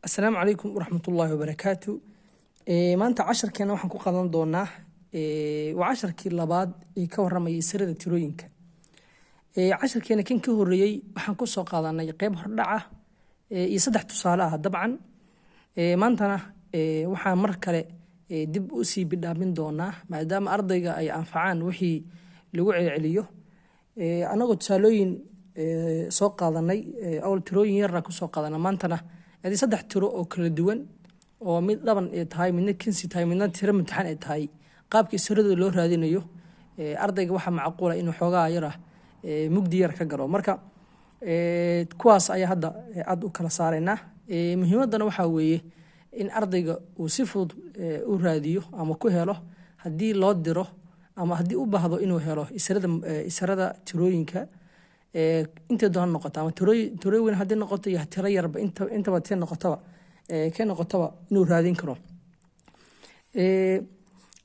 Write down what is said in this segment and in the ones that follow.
السلام عليكم ورحمة الله وبركاته. maanta casharkeena waxaan ku qadan doonaa waa casharkii labaad ee ka warramayay sirada tirooyinka. Casharkeena kan ka horeeyay waxaan ku soo qaadanay qayb hordhaca iyo saddex tusaale ah dabcan. Maantana waxaan mar kale dib u sii bidhaamin doonaa maadaama ardayga ay anfacaan wixii lagu celceliyo. Anagoo tusaalooyin soo qaadanay awl tirooyin yar ku soo qaadanay maantana hadii saddex tiro oo kala duwan oo mid dhaban ay tahay midna kinsi tahay midna tiro imtixaan ay tahay qaabkii sirada loo raadinayo ardayga waxa macquul ah inuu xoogaa yar mugdi yar ka galo marka kuwaas ayaa hadda aad u kala saarayna muhiimadana waxa weeye in ardayga uu si fudud u raadiyo ama ku helo hadii loo diro ama hadii u baahdo inuu helo isarada tirooyinka inta doon noqoto ama tiro weyn hadii noqoto iyo tiro yarba inta ba teen noqotaba ka noqotaba inuu raadin karo.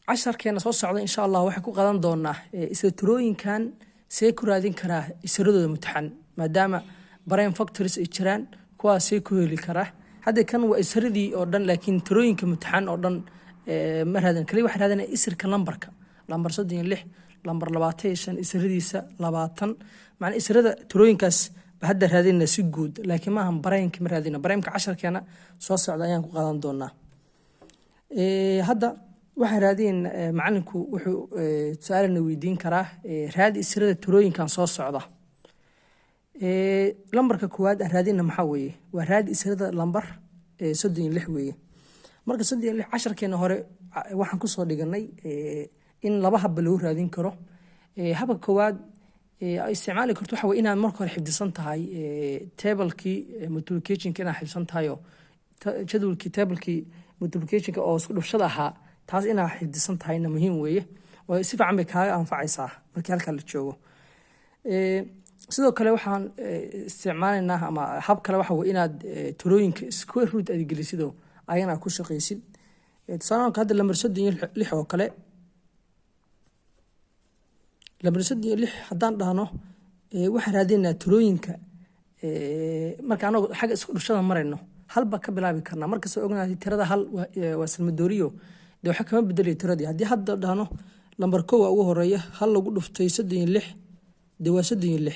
casharkeena soo socda insha Allah waxaan ku qadan doonaa isla tirooyinkan see ku raadin karaa isaradooda imtixaan maadaama brain factories ay jiraan kuwaas see ku heli karaa hadda kan waa isaradii oo dhan laakiin tirooyinka imtixaan oo dhan ma raadin kaliya wax raadinay isirka lambarka lambar 36 lambar 25 isiradiisa 20 macna isirada tirooyinkaas hadda raadinayna si guud laakiin maahan brainka ma raadina brainka casharkeena soo socda ayaan ku qadan doonaa. hadda waxa raadin macalinku wuxuu su'aalna weydiin karaa raadi isirada tirooyinkan soo socda. lambarka koowaad raadina maxaa weeye waa raadi isirada lambar 36 weeye marka 36 casharkeena hore waxaan ku soo dhiganay in laba hab lagu raadin karo. habka koowaad isticmaali karto waxa weeye inaad marka hore xifdisan tahay table-kii multiplication inaad xifdisan tahay oo jadwalkii table-kii multiplication oo isku dhufshada ahaa taas inaad xifdisan tahayna muhiim weeye oo si fiican bay kaaga anfacaysaa markii halka la joogo. sidoo kale waxaan isticmaalaynaa ama hab kale waxa weeye inaad tirooyinka square root aad gelisid ayana ku shaqeysid. tusaale hadda lambar 36 oo kale lambar 36 hadaan dhahno waxaan raadinaa tirooyinka marka anagu xaga isku dhufshada marayno halba ka bilaabi karnaa marka soo ognaatay tirada hal waa salmadooriyo de waxa kama bedelay tiradii hadii hadda dhahno lambar 1 ugu horeeya hal lagu dhuftay 36 de waa 36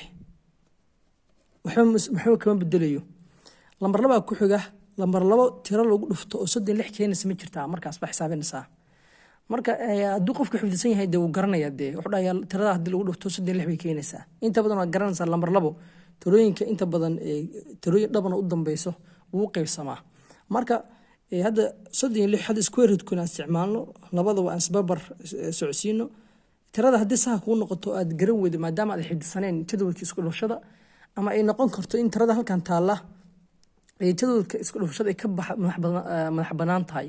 waxa kama bedelayo lambar 2 ku xiga lambar 2 tiro lagu dhufto oo 36 keenaysa ma jirtaa markaas ba xisaabinaysaa marka haddii qofku xifdisan yahay de uu garanaya de wuxuu dhayaa tirada hadii lagu dhufto 36 bay keenaysaa inta badan waa garanaysaa lambar 2 tirooyinka inta badan tirooyin dhaban u dambayso wuu qaybsamaa marka hadda 36 hadda square root kuna isticmaalno labada waa isbarbar socodsiino tirada hadii sax ku noqoto aad garan weydo maadaama aad xifdisaneen jadwalka isku dhufshada ama ay noqon karto in tirada halkan taala jadwalka isku dhufshada ka madax banaan tahay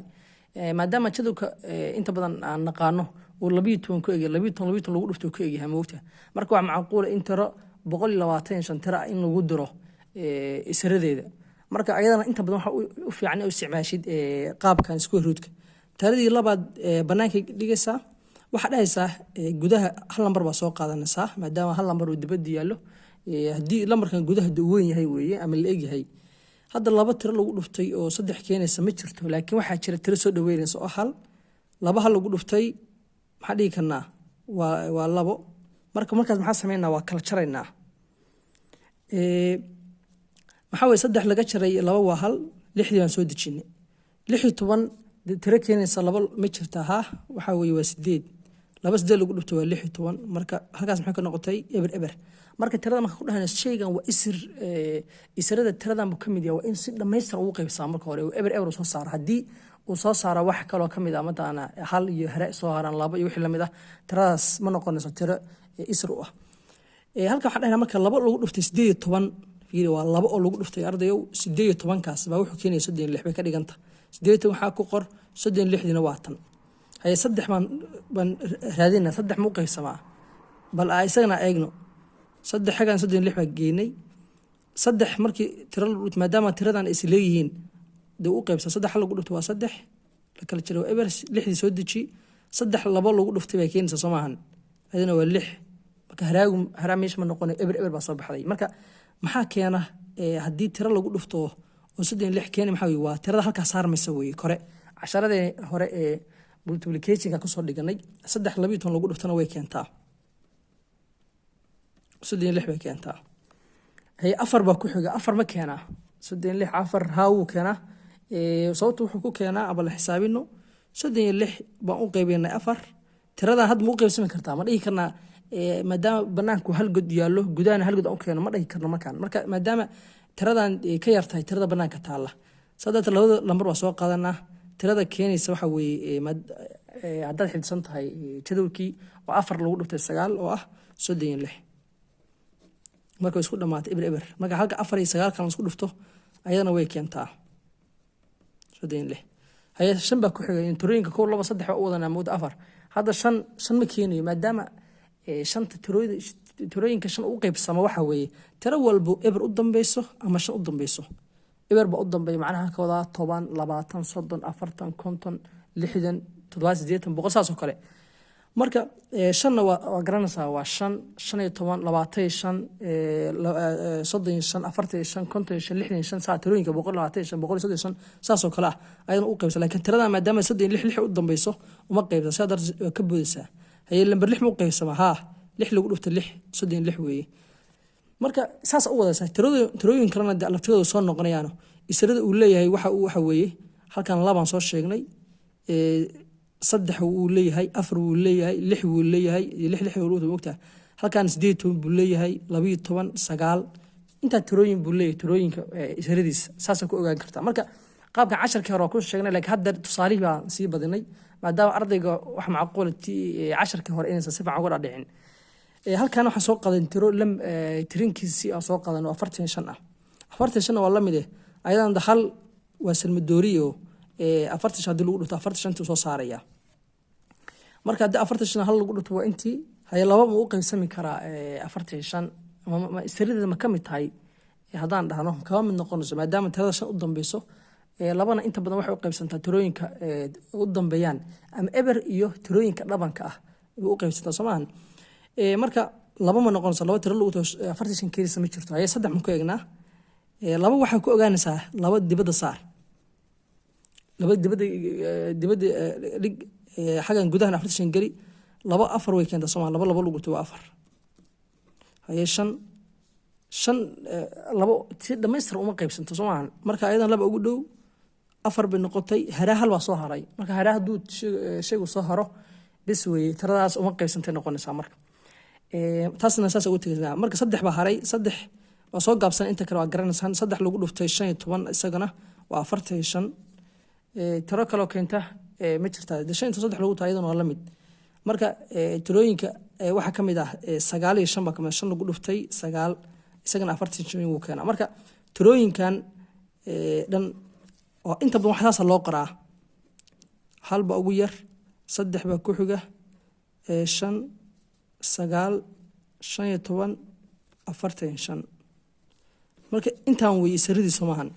maadaama jadwalka inta badan aan naqaano oo 12 ku eegay 12 lagu dhufto ku eegay moogta marka waa macquul in tiro 125 tiro in lagu diro isaradeeda marka ayadana inta badan waxa u fiican u isticmaashid qaabkan square root-ka taradii labaad banaanka dhigaysa waxa dhahaysaa gudaha hal lambar ba soo qaadanaysaa maadaama hal lambar uu dibadda yaalo hadii lambarkan gudaha weyn yahay weeye ama la eeg yahay hadda laba tiro lagu dhuftay oo 3 keenaysa ma jirto laakiin waxa jira tiro soo dhaweynaysa oo hal laba hal lagu dhuftay waxa dhigi karnaa waa labo markaas maxaa sameeynaa waa kala jaraynaa waxa way 3 laga jaray laba waa hal 6 baan soo dejinay 16 tiro keenaysa laba ma jirta waxa way waa 8 laba 8 lagu dhuftay waa 16 marka halkaas maxay ka noqotay eber marka tirada marka ku dhahanay shaygan waa isirada tiradan ka mid yahay waa in si dhameystiran ugu qaybsamaa marka hore eber soo saar hadii uu soo saaro wax kale oo kamid ah madana hal iyo hare soo haran laba iyo wixii lamid ah tiradaas ma noqonayso tiro isir u ah halka waxa dhahnaa marka laba lagu dhuftay 18 fiiri waa laba oo lagu dhuftay ardayow 18 kaas baa wuxuu keenay 36 bay ka dhiganta 18 waxa ku qor 36 waa tan hay 3 baan raadinaa 3 mu qaybsamaa bal isagana eegno 3 xagan 36 baa geenay 3 markii tiro maadaama tiradan is leeyihiin de u qaybsan 3 lagu dhufto waa 3 la kala jiro eber 6 soo deji 3 laba lagu dhuftay bay keenaysa Soomahan adina waa 6 marka haraameesh ma noqon eber baa soo baxday marka maxaa keena hadii tiro lagu dhufto oo 36 keeni maxaa weeye waa tirada halka saarmaysa weeye kore casharadii hore ee multiplication-ka ku soo dhiganay 3 12 lagu dhuftana way keentaa 36 bay keentaa hay afar ba ku xiga afar ma keenaa 36 afar haa uu keenaa sababtu wuxuu ku keenaa aba la xisaabino 36 baan u qeybiynay afar tirada had ma u qeybsami kartaa ma dhihi karnaa maadaama banaanku hal god yaalo gudaana hal god aan u keeno ma dhihi karno markaan marka maadaama tiradan ka yartahay tirada banaanka taala saddex labada lambar waa soo qaadanaa tirada keenaysa waxa weeye haddaad xidsan tahay jadwalkii waa afar lagu dhuftay 9 oo ah 36 marka isku dhamaatay eber marka halka 4 iyo 9 kan isku dhufto ayadana way keentaa 36 hay shan ba ku xigay tirooyinka 1 2 3 oo wadana muddo 4 hadda shan ma keenayo maadaama shanta tirooyinka shan u qaybsama waxa weeye tiro walbo eber u dambayso ama shan u dambayso eber ba u dambeeyo macnaha ka wada 10 20 30 40 50 60 70 boqol saas oo kale marka shanna waa garanaysaa waa 5 15 25 35 45 50 65 saa tirooyinka 125 135 saas oo kale ah ayadana u qaybsan laakiin tirada maadaama 36 u dambayso uma qaybsan sadar ka boodaysaa hay lambar 6 ma u qaybsama ha 6 lagu dhufto 6 36 weeye marka saas u wadaysaa tirooyin kalena laftooda soo noqonayaan isirada uu leeyahay waxa weeye halkan labaan soo sheegnay saddex uu leeyahay afar uu leeyahay lix uu leeyahay lix uu ogtaa halkan 8 buu leeyahay 12 9 inta tirooyin buu leeyahay tirooyinka isiradiisa saas ku ogaan kartaa marka qaabka casharka hore ku sheegnay laakiin hadda tusaalihi baan sii badinay maadaama ardayga wax macquulati casharka hore inaysan si fiican uga dhicin halkan waxa soo qadan tiro tirinkiisi soo qadan 45 ah 45 waa la mid ah ayadan hal waa salmadooriyo 45 hadii lagu dhufto 45 soo saaraya marka hadii 45 hal lagu dhufto waa intii hay laba ma u qaybsami karaa 45 ama isirida ma kamid tahay hadaan dhahno kama mid noqonayso maadaama tirada shan u dambayso labana inta badan waxay u qaybsantaa tirooyinka u dambeeyaan ama eber iyo tirooyinka dhabanka ah u qaybsantaa Soomaan marka laba ma noqonayso laba tiro lagu dhufto 45 keelisa ma jirto ay saddex ma ku eegnaa laba waxa ku ogaanaysaa laba dibadda saar laba dibadda dhig xagan gudaha 45 gali laba afar way keenta Soomaan laba lagu dhufto waa afar hay shan laba si dhamaystir uma qaybsanto Soomaan marka ayadan laba ugu dhow afar bay noqotay haraa hal waa soo haray marka haraa haduu shaygu soo haro bis way tiradaas uma qaybsantay noqonaysaa marka taasna saas ugu tagayna marka saddex ba haray saddex waa soo gaabsan inta kale waa garanaysan saddex lagu dhuftay 15 isagana waa 45 tiro kale oo keenta ma jirtaa 53 lagu taayadana waa la mid marka tirooyinka waxa kamid ah 9 iyo 5 ba kamid 5 lagu dhuftay 9 isagana 45 uu keena marka tirooyinkan dhan oo inta badan waxa loo qoraa hal ba ugu yar saddex ba ku xiga 5 9 15 45 marka intaan way isiridi Soomaan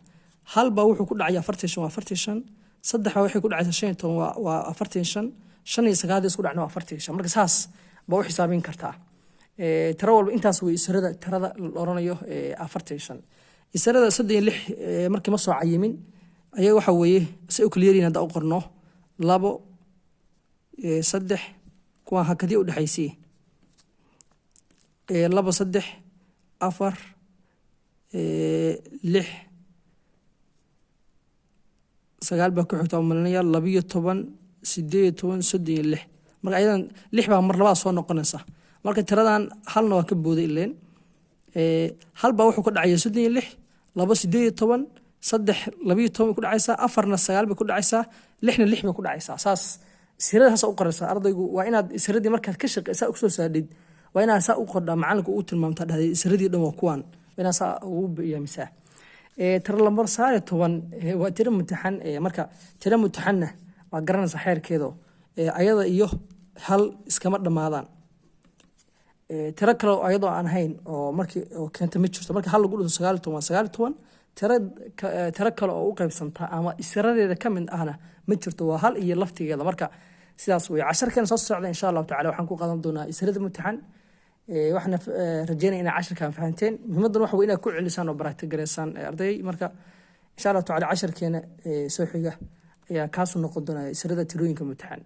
hal ba wuxuu ku dhacay 45 waa 45 saddex waxay ku dhacaysaa 15 waa 45 5 iyo 9 isku dhacna waa 45 marka saas ba u xisaabin kartaa tiro walba intaas way isirada tirada la oranayo 45 isirada 36 markii ma soo cayimin ayaga waxa weeye si u kala yareen hada u qorno 2 3 kuwa hakadii u dhaxaysay 2 3 4 6 9 baa ku xigta malinayaa 12 18 36 marka ayadan 6 baa mar labaad soo noqonaysa marka tiradan halna waa ka booday ileen hal baa wuxuu ka dhacay 36 2 18 saddex 12 ku dhacaysa afarna 9 bay ku dhacaysa lixna 6 bay ku dhacaysa saas isiradaas u qoraysa ardaygu waa inaad isiradii markaad ka shaqeysaa u soo saadid waa inaad saa u qordhaa macalinku uu tilmaamta dhahday isiradii dhan waa kuwan inaad saa ugu biyaamisaa tiro lambar 10 waa tiro mutaxan marka tiro mutaxanna waa garanaysa xeerkeedo ayada iyo hal iskama dhamaadaan tiro kale ayadoo aan hayn oo markii oo keenta ma jirto marka hal lagu dhufto 19 tiro kale oo u qaybsanta ama isiradeeda ka mid ahna ma jirto waa hal iyo laftigeeda marka sidaas way casharkan soo socda insha Allah taala waxaan ku qaadan doonaa isirada mutaxan waxna rajeynaa in casharkan fahanteen muhiimadan waxa weey inaad ku celisaan oo baragta gareysaan arday marka insha allah tacaala casharkeena soo xiga ayaa kaasu noqon doonaa sirada tirooyinka imtixaan.